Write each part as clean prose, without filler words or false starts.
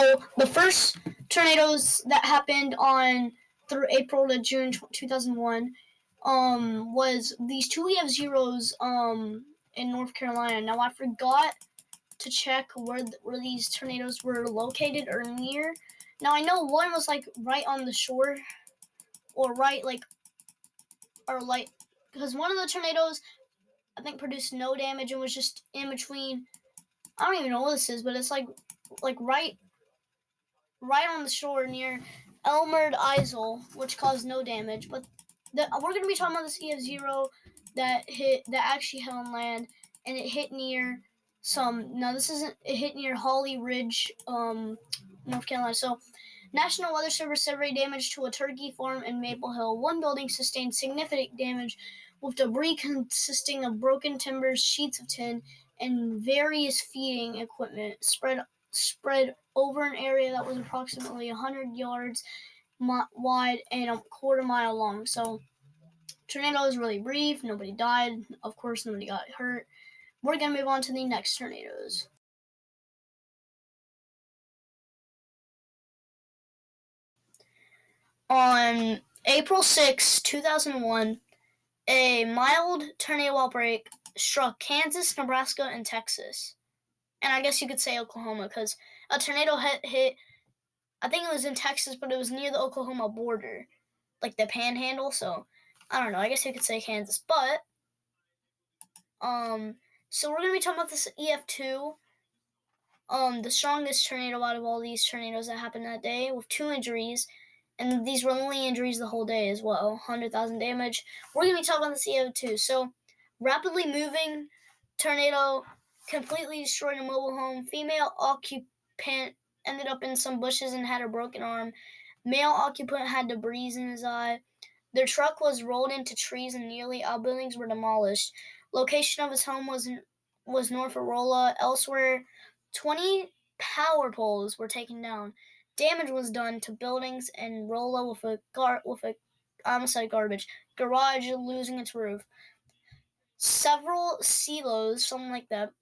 So the first tornadoes that happened on through April to June 2001 was these two EF0s in North Carolina. Now I forgot to check where these tornadoes were located or near. Now I know one was like right on the shore, or right because one of the tornadoes I think produced no damage and was just in between. I don't even know what this is, but it's like right on the shore near Elmerd Isle, which caused no damage. But we're going to be talking about this EF0 that actually hit on land, and it hit near it hit near Holly Ridge, North Carolina. So, National Weather Service surveyed damage to a turkey farm in Maple Hill. One building sustained significant damage, with debris consisting of broken timbers, sheets of tin, and various feeding equipment spread over an area that was approximately 100 yards wide and a quarter mile long. So, tornado was really brief. Nobody died. Of course, nobody got hurt. We're going to move on to the next tornadoes. On April 6, 2001, a mild tornado outbreak struck Kansas, Nebraska, and Texas. And I guess you could say Oklahoma, because a tornado hit, I think it was in Texas, but it was near the Oklahoma border, like the panhandle. So, I don't know. I guess you could say Kansas. But, so we're going to be talking about this EF2, the strongest tornado out of all these tornadoes that happened that day, with 2 injuries. And these were only injuries the whole day as well. 100,000 damage. We're going to be talking about the CO2. So, rapidly moving tornado completely destroyed a mobile home. Female occupant ended up in some bushes and had a broken arm. Male occupant had debris in his eye. Their truck was rolled into trees and nearly all buildings were demolished. Location of his home was north of Rolla. Elsewhere, 20 power poles were taken down. Damage was done to buildings and Rolla with a garage losing its roof. Several silos, something like that,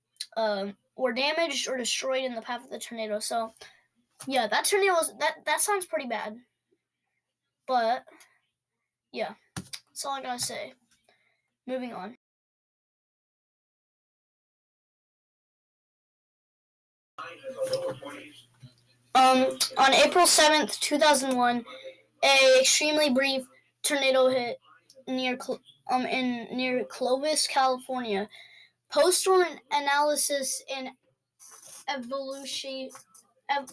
were damaged or destroyed in the path of the tornado. So, yeah, that tornado that sounds pretty bad. But, yeah, that's all I gotta say. Moving on. On April 7th, 2001, a extremely brief tornado hit near Clovis, California. Post-storm analysis and evolution. I'm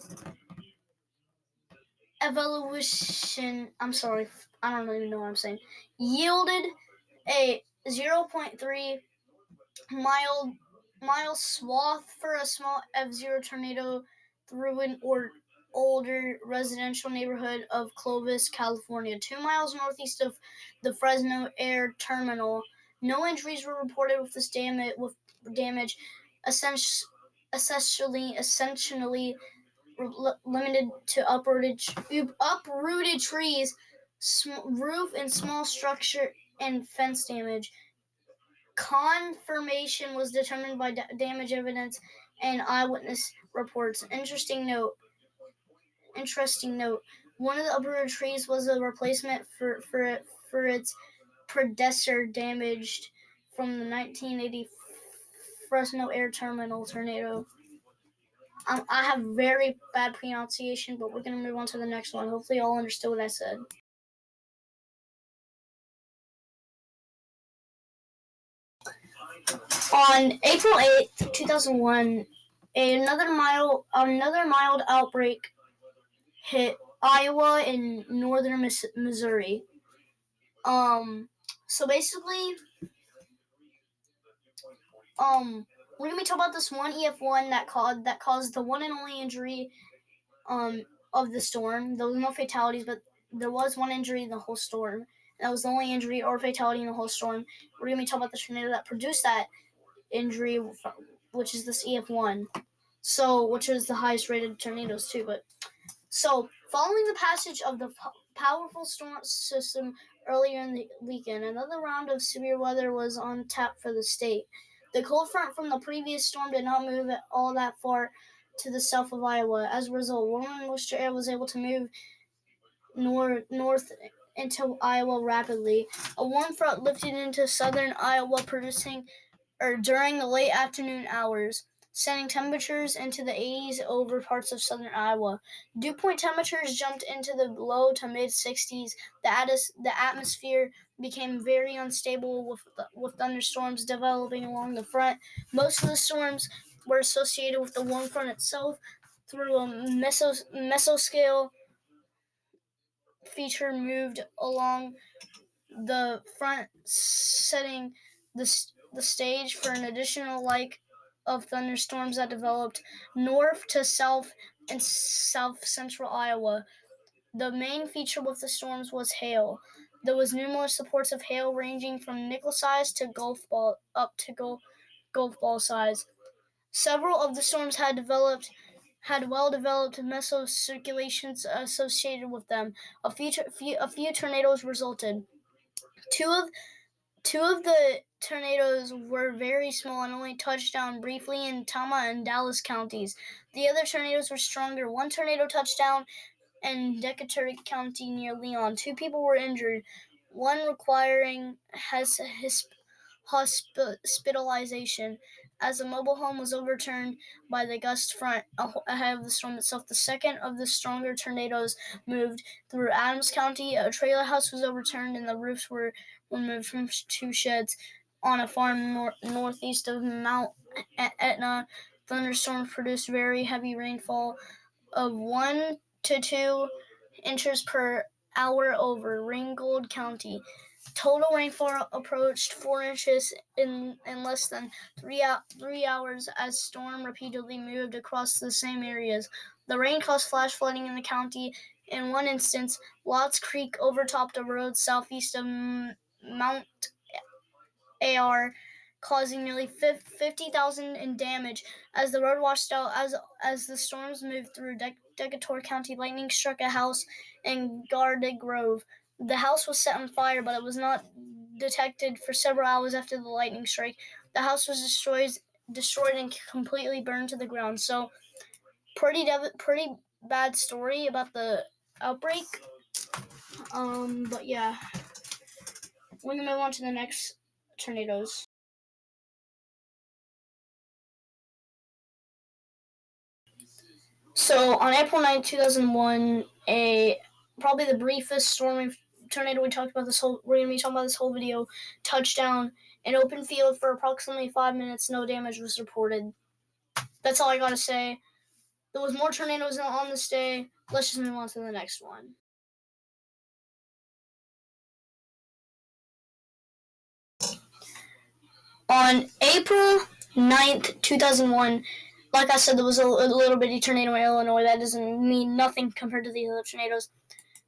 sorry, I don't even know what I'm saying. Yielded a 0.3 mile swath for a small F0 tornado through an older residential neighborhood of Clovis, California, 2 miles northeast of the Fresno Air Terminal. No injuries were reported with this damage, essentially limited to uprooted trees, roof and small structure, and fence damage. Confirmation was determined by damage evidence and eyewitness reports. Interesting note. One of the uprooted trees was a replacement for its predecessor damaged from the 1980 Fresno Air Terminal tornado. I have very bad pronunciation, but we're going to move on to the next one. Hopefully you all understood what I said. On April 8th, 2001, another mild outbreak hit Iowa and northern Missouri. So basically, we're gonna be talking about this one EF1 that caused the one and only injury of the storm. There was no fatalities, but there was one injury in the whole storm. That was the only injury or fatality in the whole storm. We're gonna be talking about the tornado that produced that injury, which is this EF1. So, which is the highest rated tornadoes too. But so, following the passage of the powerful storm system earlier in the weekend, another round of severe weather was on tap for the state. The cold front from the previous storm did not move all that far to the south of Iowa. As a result, warmer moisture air was able to move north into Iowa rapidly. A warm front lifted into southern Iowa, during the late afternoon hours, sending temperatures into the 80s over parts of southern Iowa. Dew point temperatures jumped into the low to mid 60s. The atmosphere became very unstable with thunderstorms developing along the front. Most of the storms were associated with the warm front itself through a mesoscale feature moved along the front, setting the stage for an additional line of thunderstorms that developed north to south in south-central Iowa. The main feature with the storms was hail. There was numerous reports of hail ranging from nickel size to golf ball size. Several of the storms had well-developed mesocirculations associated with them. A few tornadoes resulted. Two of the tornadoes were very small and only touched down briefly in Tama and Dallas counties. The other tornadoes were stronger. One tornado touched down in Decatur County near Leon. 2 people were injured, one requiring hospitalization as a mobile home was overturned by the gust front ahead of the storm itself. The second of the stronger tornadoes moved through Adams County. A trailer house was overturned and the roofs were removed from 2 sheds on a farm northeast of Mount Etna. Thunderstorms produced very heavy rainfall of 1 to 2 inches per hour over Ringgold County. Total rainfall approached 4 inches in less than 3 hours as storm repeatedly moved across the same areas. The rain caused flash flooding in the county. In one instance, Lots Creek overtopped a road southeast of Mount AR, causing nearly $50,000 in damage. As the road washed out, as the storms moved through Decatur County, lightning struck a house in Garden Grove. The house was set on fire, but it was not detected for several hours after the lightning strike. The house was destroyed and completely burned to the ground. So, pretty bad story about the outbreak. But yeah, we're gonna move on to the next tornadoes. So on April 9, 2001, probably the briefest tornado we're going to be talking about this whole video, touched down an open field for approximately 5 minutes. No damage was reported. That's all I got to say. There was more tornadoes on this day. Let's just move on to the next one. On April 9th, 2001, like I said, there was a little bitty tornado in Illinois. That doesn't mean nothing compared to the other tornadoes.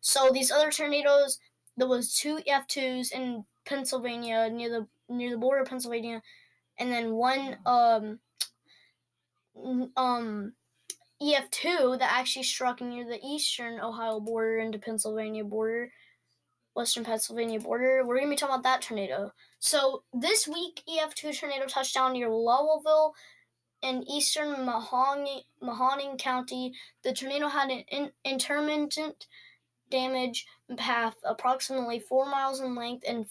So these other tornadoes, there was 2 EF2s in Pennsylvania near the border of Pennsylvania, and then one EF2 that actually struck near the eastern Ohio border into Pennsylvania border, western Pennsylvania border. We're going to be talking about that tornado. So this week, EF2 tornado touched down near Lowellville in eastern Mahoning County. The tornado had an intermittent damage path approximately 4 miles in length and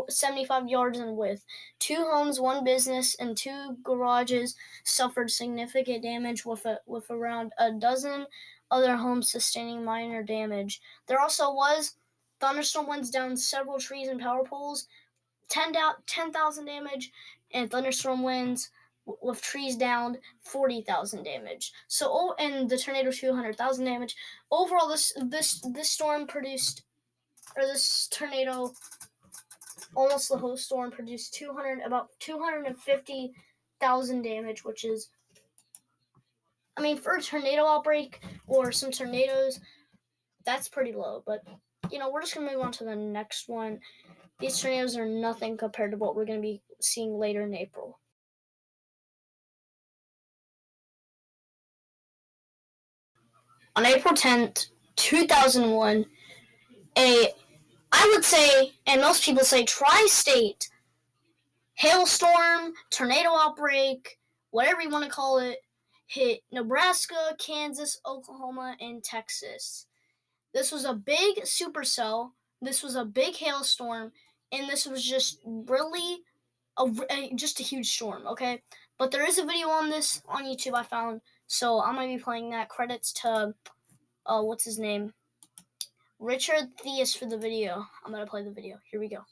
75 yards in width. 2 homes, 1 business, and 2 garages suffered significant damage, with around a dozen other homes sustaining minor damage. There also was thunderstorm winds down several trees and power poles, 10,000 damage, and thunderstorm winds with trees down, 40,000 damage. So, and the tornado, 200,000 damage. Overall, this storm produced, or this tornado, almost the whole storm produced about 250,000 damage, which is, I mean, for a tornado outbreak or some tornadoes, that's pretty low. But, we're just going to move on to the next one. These tornadoes are nothing compared to what we're going to be seeing later in April. On April 10th, 2001, I would say, and most people say, tri-state hailstorm, tornado outbreak, whatever you want to call it, hit Nebraska, Kansas, Oklahoma, and Texas. This was a big supercell. This was a big hailstorm, and this was just really just a huge storm, okay? But there is a video on this on YouTube I found, so I'm going to be playing that. Credits to, what's his name? Richard Theus for the video. I'm going to play the video. Here we go.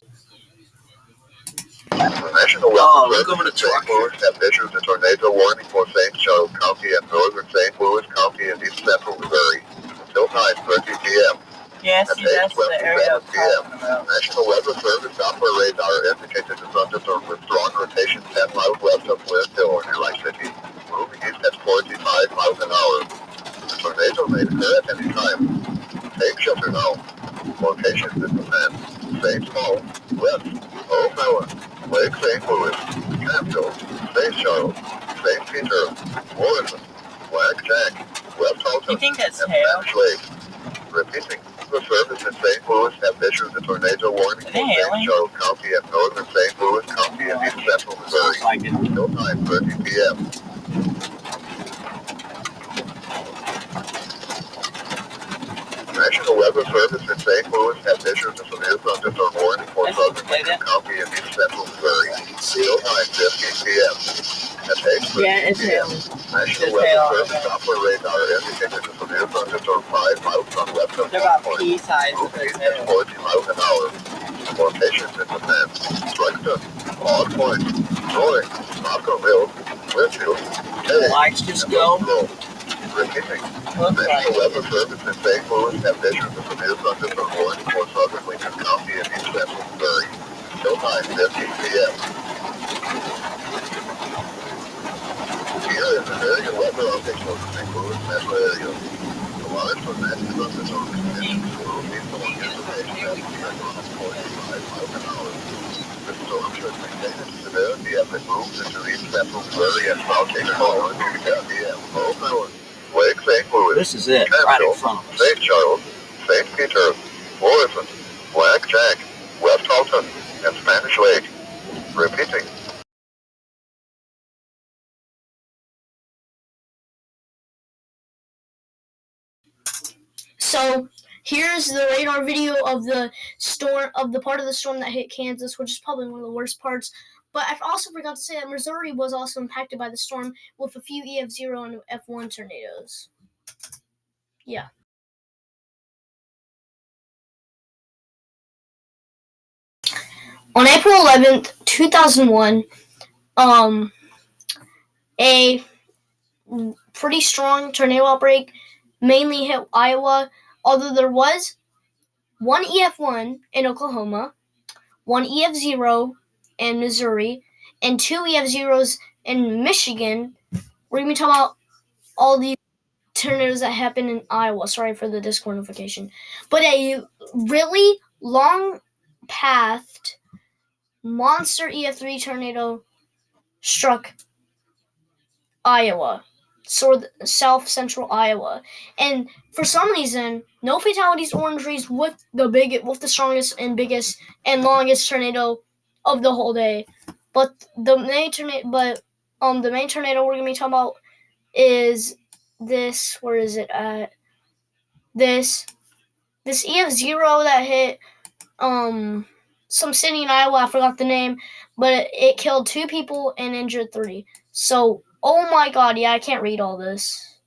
National Weather Service in St. Louis have issued a tornado warning for St. Charles County and northern St. Louis County and east central Missouri until 9:30 p.m. Yes, At that's the area 8:27 p.m. National Weather Service Doppler radar indicated a thunderstorm with strong rotation 10 miles west of Flint Hill in Lake City, moving east at 45 miles an hour. The tornado may occur at any time. Take shelter now. Locations in the plan: St. Paul, West, O'Fallon, Lake St. Louis, Campbell, St. Charles, St. Peter, Morrison, Blackjack, West Halton, You think that's and hail? Spanish Lake. Repeating, the service in St. Louis have issued a tornado warning for St. hailing? Charles County and northern St. Louis County and east central Missouri Sounds like it. until 9:30 p.m. National Weather Service in St. Louis has issued a severe thunderstorm warning for southern Lincoln County and east central Missouri until 9:15 p.m. At 8:30 Yeah, it's p.m. hail. National It's Weather hail. Service Doppler radar indicated a severe thunderstorm 5 miles southwest of They're about Point, pea size with moving this east at hail. 40 miles an hour. Locations in the plan: Structon, Log Point, Troy, Moscow Mills, Winfield, The lights just go. Repeating, Looks like National Weather Service in St. Louis have issued a severe thunderstorm warning for southern Lincoln County and east central Missouri until 9:15 p.m. Here is an area weather update for the St. Louis metro area. The waters for national thunderstorm conditions will be storm information at 45 miles an hour. The storm should maintain its severity as it moves into east central Missouri and south Oklahoma at 10 p.m. O'Fallon, Lake St. Louis, this is it, right in Campbell, front of us. St. Charles, St. Peter, Morrison, Blackjack, West Halton, and Spanish Lake. Repeating. So here's the radar video of the storm, of the part of the storm that hit Kansas, which is probably one of the worst parts. But I also forgot to say that Missouri was also impacted by the storm with a few EF0 and F1 tornadoes. Yeah. On April 11th, 2001, a pretty strong tornado outbreak mainly hit Iowa, although there was one EF1 in Oklahoma, one EF0 in Missouri, and two EF0s in Michigan. We're going to be talking about all the tornadoes that happened in Iowa. Sorry for the Discord notification. But a really long-pathed monster EF3 tornado struck Iowa, south central Iowa, and for some reason, no fatalities or injuries with the strongest and biggest and longest tornado of the whole day. But the main tornado we're gonna be talking about is this. Where is it at? This EF0 that hit some city in Iowa. I forgot the name, but it killed 2 people and injured 3. So, oh my god, yeah, I can't read all this.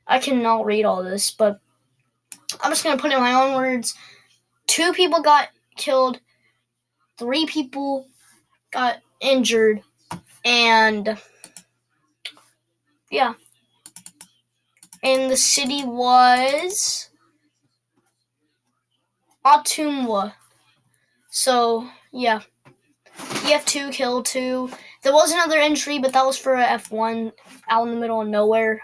I cannot read all this, but I'm just going to put in my own words. 2 people got killed, 3 people got injured, and yeah. And the city was Ottumwa. So, yeah. EF2 killed 2. There was another injury, but that was for a F1 out in the middle of nowhere.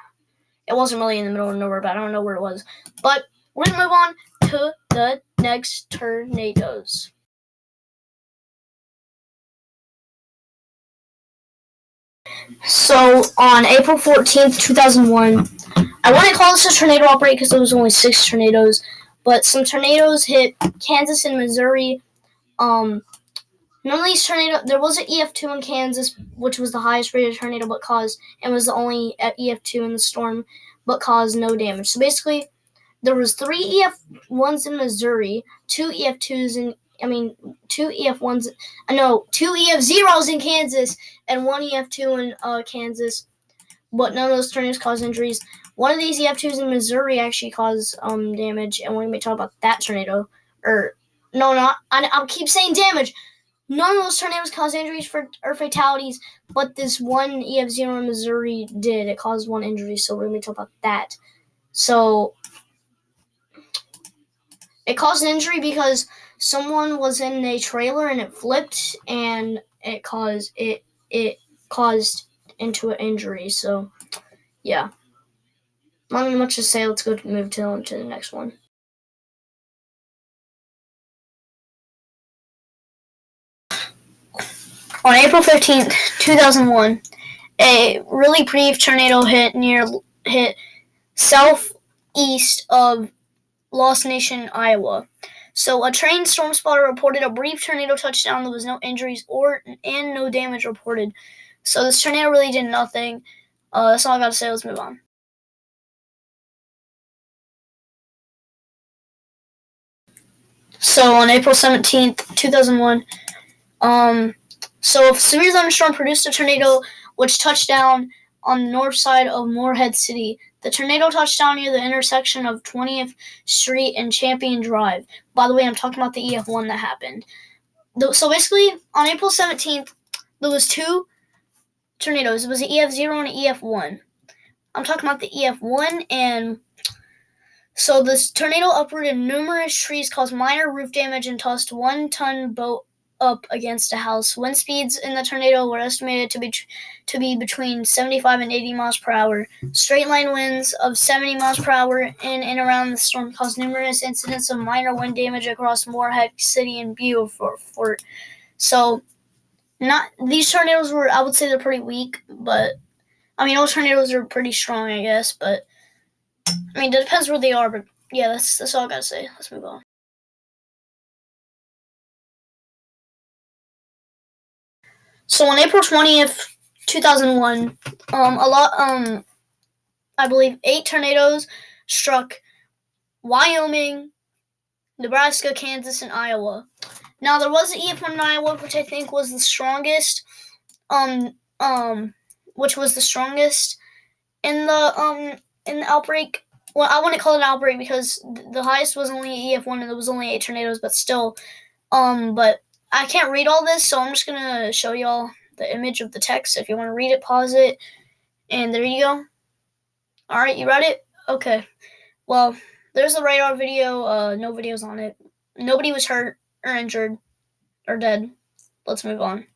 It wasn't really in the middle of nowhere, but I don't know where it was. But we're going to move on to the next tornadoes. So, on April 14th, 2001, I want to call this a tornado outbreak because there was only 6 tornadoes, but some tornadoes hit Kansas and Missouri. None of these tornadoes. There was an EF2 in Kansas, which was the highest rated tornado, but caused and was the only EF2 in the storm, but caused no damage. So basically, there was 3 EF1s in Missouri, 2 EF2s two EF0s in Kansas, and 1 EF2 in Kansas. But none of those tornadoes caused injuries. One of these EF2s in Missouri actually caused damage, and we're going to talk about that tornado. I keep saying damage. None of those tornadoes caused injuries or fatalities, but this one EF0 in Missouri did. It caused 1 injury, so we're going to talk about that. So it caused an injury because someone was in a trailer and it flipped, and it caused into an injury. So, yeah. Not much to say. Let's go move to the next one. On April 15th, 2001, a really brief tornado hit southeast of Lost Nation, Iowa. So a trained storm spotter reported a brief tornado touchdown. There was no injuries and no damage reported. So this tornado really did nothing. That's all I got to say. Let's move on. So on April 17th, 2001, so a severe thunderstorm produced a tornado which touched down on the north side of Morehead City. The tornado touched down near the intersection of 20th Street and Champion Drive. By the way, I'm talking about the EF1 that happened. So basically, on April 17th, there was 2 tornadoes. It was an EF0 and an EF1. I'm talking about the EF1, and so this tornado uprooted numerous trees, caused minor roof damage, and tossed 1-ton boat up against a house. Wind speeds in the tornado were estimated to be between 75 and 80 miles per hour. Straight line winds of 70 miles per hour in and around the storm caused numerous incidents of minor wind damage across Morehead City and Beaufort. So, these tornadoes were, I would say they're pretty weak, but all tornadoes are pretty strong, I guess, but it depends where they are, but yeah, that's all I gotta say. Let's move on. So on April 20th, 2001, I believe 8 tornadoes struck Wyoming, Nebraska, Kansas, and Iowa. Now there was an EF1 in Iowa, which I think was the strongest, which was the strongest in the outbreak. Well, I wouldn't call it an outbreak because the highest was only EF1 and there was only 8 tornadoes, but still, but I can't read all this, so I'm just going to show y'all the image of the text. If you want to read it, pause it, and there you go. All right, you read it? Okay. Well, there's the radar video. No videos on it. Nobody was hurt or injured or dead. Let's move on.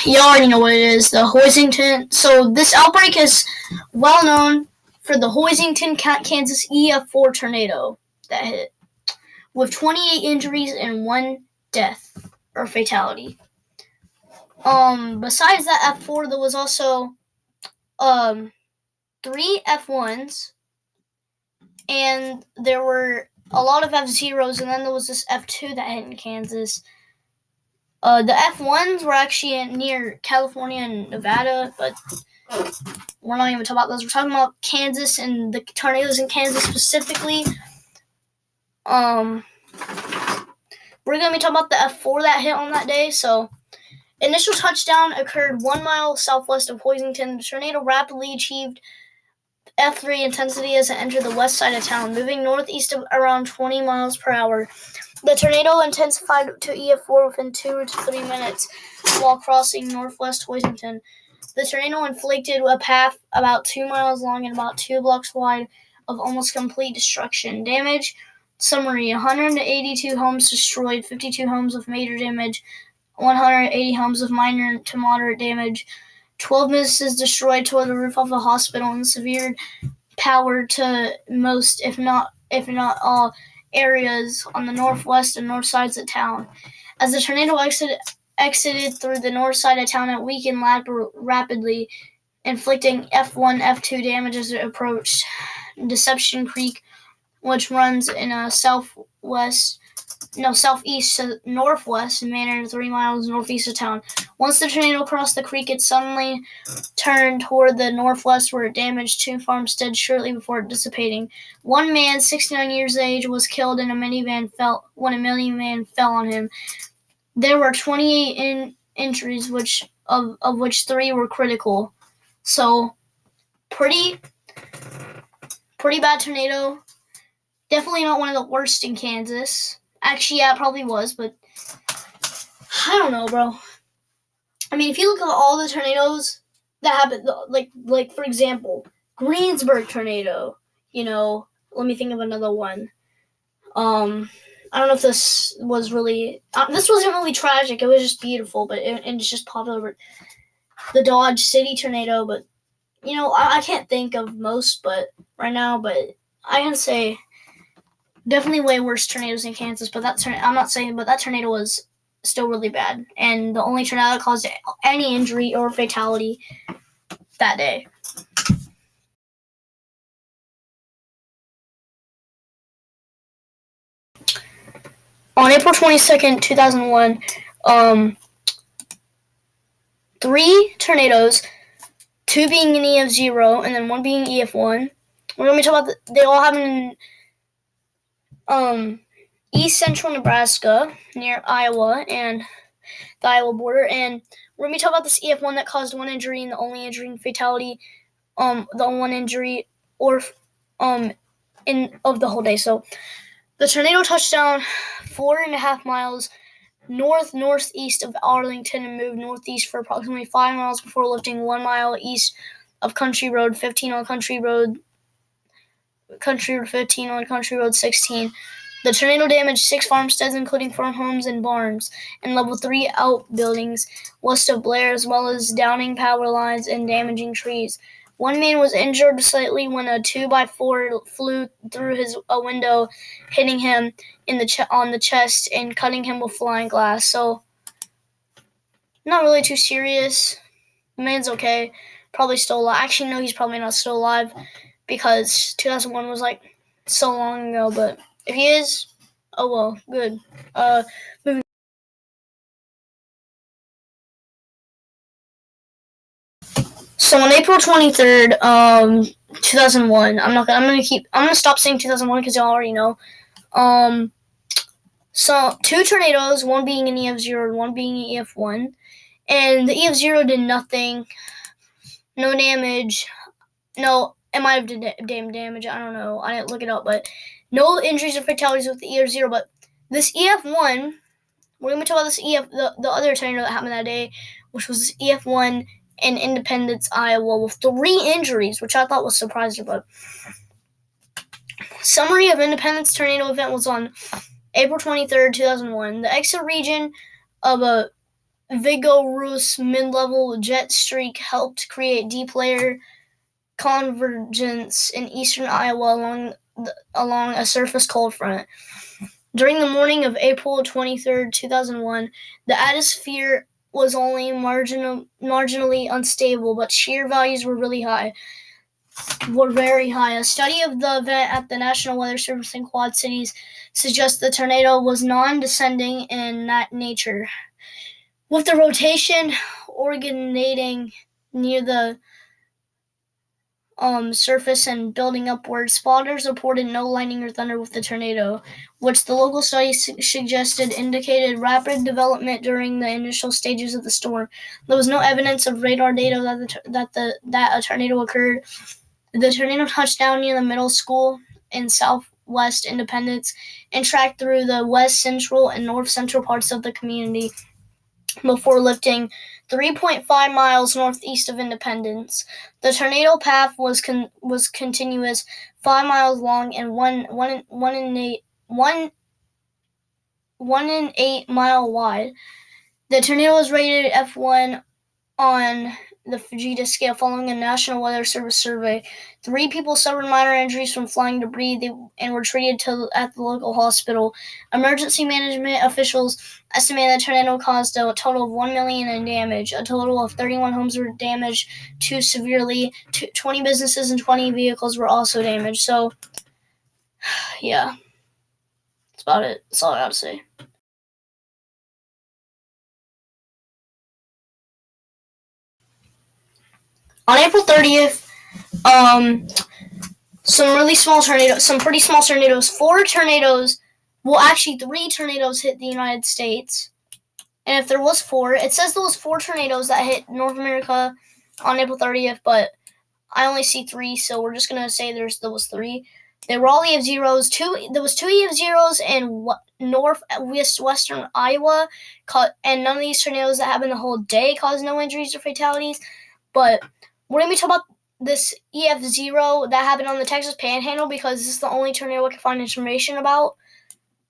You already know what it is, the Hoisington. So this outbreak is well known for the Hoisington, Kansas EF4 tornado that hit, with 28 injuries and 1 death or fatality. Besides that F4, there was also 3 F1s, and there were a lot of F0s, and then there was this F2 that hit in Kansas. The F1s were actually near California and Nevada, but we're not even talking about those. We're talking about Kansas and the tornadoes in Kansas specifically. We're going to be talking about the F4 that hit on that day. So, initial touchdown occurred 1 mile southwest of Hoisington. The tornado rapidly achieved F3 intensity as it entered the west side of town, moving northeast of around 20 miles per hour. The tornado intensified to EF4 within 2 to 3 minutes while crossing northwest Hoisington. The tornado inflicted a path about 2 miles long and about 2 blocks wide of almost complete destruction. Damage summary: 182 homes destroyed, 52 homes with major damage, 180 homes with minor to moderate damage, 12 businesses destroyed, tore the roof off a hospital, and severed power to most, if not all, areas on the northwest and north sides of town. As the tornado exited through the north side of town, it weakened rapidly, inflicting F1, F2 damage as it approached Deception Creek which runs in a southeast to northwest manner 3 miles northeast of town. Once the tornado crossed the creek, it suddenly turned toward the northwest, where it damaged 2 farmsteads shortly before dissipating. One man, 69 years of age, was killed when a minivan fell on him. There were 28 injuries, of which 3 were critical. So, pretty bad tornado. Definitely not one of the worst in Kansas. Actually, yeah, it probably was, but I don't know, bro. I mean, if you look at all the tornadoes that happened, like for example, Greensburg tornado. Let me think of another one. I don't know if this was really. This wasn't really tragic. It was just beautiful, but it's just popular. The Dodge City tornado, but I can't think of most, but right now, but I can say definitely way worse tornadoes in Kansas. But I'm not saying, but that tornado was still really bad, and the only tornado that caused any injury or fatality that day. On April 22nd, 2001, 3 tornadoes, 2 being an EF0 and then 1 being EF1. We're going to be talking about they all happened in east central Nebraska near Iowa and the Iowa border, and we're going to be talking about this EF1 that caused 1 injury and the only injury and fatality, the 1 injury of the whole day. So the tornado touched down 4.5 miles northeast of Arlington and moved northeast for approximately 5 miles before lifting 1 mile east of Country Road 15 on Country Road 15 on Country Road 16. The tornado damaged 6 farmsteads, including farm homes and barns, and level 3 outbuildings west of Blair, as well as downing power lines and damaging trees. 1 man was injured slightly when a 2x4 flew through a window, hitting him on the chest and cutting him with flying glass. So, not really too serious. The man's okay. Probably still alive. Actually, no, he's probably not still alive because 2001 was like so long ago. But if he is, oh well, good. Moving. So on April 23rd, 2001, I'm gonna stop saying 2001 because y'all already know. So 2 tornadoes, 1 being an EF0 and 1 being an EF1, and the EF0 did nothing, no damage, no, it might have did damage, I don't know, I didn't look it up, but no injuries or fatalities with the EF0, but this EF1, we're gonna talk about this the other tornado that happened that day, which was this EF1 in Independence, Iowa, with 3 injuries, which I thought was surprising. But summary of Independence tornado event was on April 23rd, 2001. The exit region of a vigorous mid-level jet streak helped create deep layer convergence in eastern Iowa along a surface cold front. During the morning of April 23rd, 2001, the atmosphere was only marginally unstable, but shear values were very high. A study of the event at the National Weather Service in Quad Cities suggests the tornado was non-descending in nature, with the rotation originating near the surface and building upwards. Spotters reported no lightning or thunder with the tornado, which the local study suggested indicated rapid development during the initial stages of the storm. There was no evidence of radar data that a tornado occurred. The tornado touched down near the middle school in southwest Independence and tracked through the west central and north central parts of the community before lifting 3.5 miles northeast of Independence. The tornado path was continuous, 5 miles long and 1.8 mile wide. The tornado was rated F1 on the Fujita scale following a National Weather Service survey. 3 people suffered minor injuries from flying debris and were treated at the local hospital. Emergency management officials estimate the tornado caused a total of $1 million in damage. A total of 31 homes were damaged too severely. 20 businesses and 20 vehicles were also damaged. So, Yeah. That's about it. That's all I gotta say. On April 30th, some pretty small tornadoes, 4 tornadoes, well, actually 3 tornadoes hit the United States. And if there was 4, it says there was 4 tornadoes that hit North America on April 30th, but I only see 3, so we're just gonna say there was 3. They were all EF0s. There was 2 EF0s in northwestern Iowa, and none of these tornadoes that happened the whole day caused no injuries or fatalities. But we're gonna be talking about this EF0 that happened on the Texas Panhandle because this is the only tornado I can find information about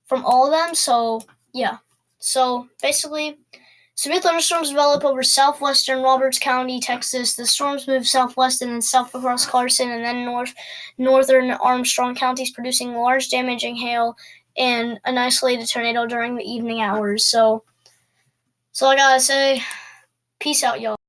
from all of them. So yeah. So basically, severe thunderstorms develop over southwestern Roberts County, Texas. The storms move southwest and then south across Carson and then northern Armstrong counties, producing large damaging hail and an isolated tornado during the evening hours. So I gotta say, peace out, y'all.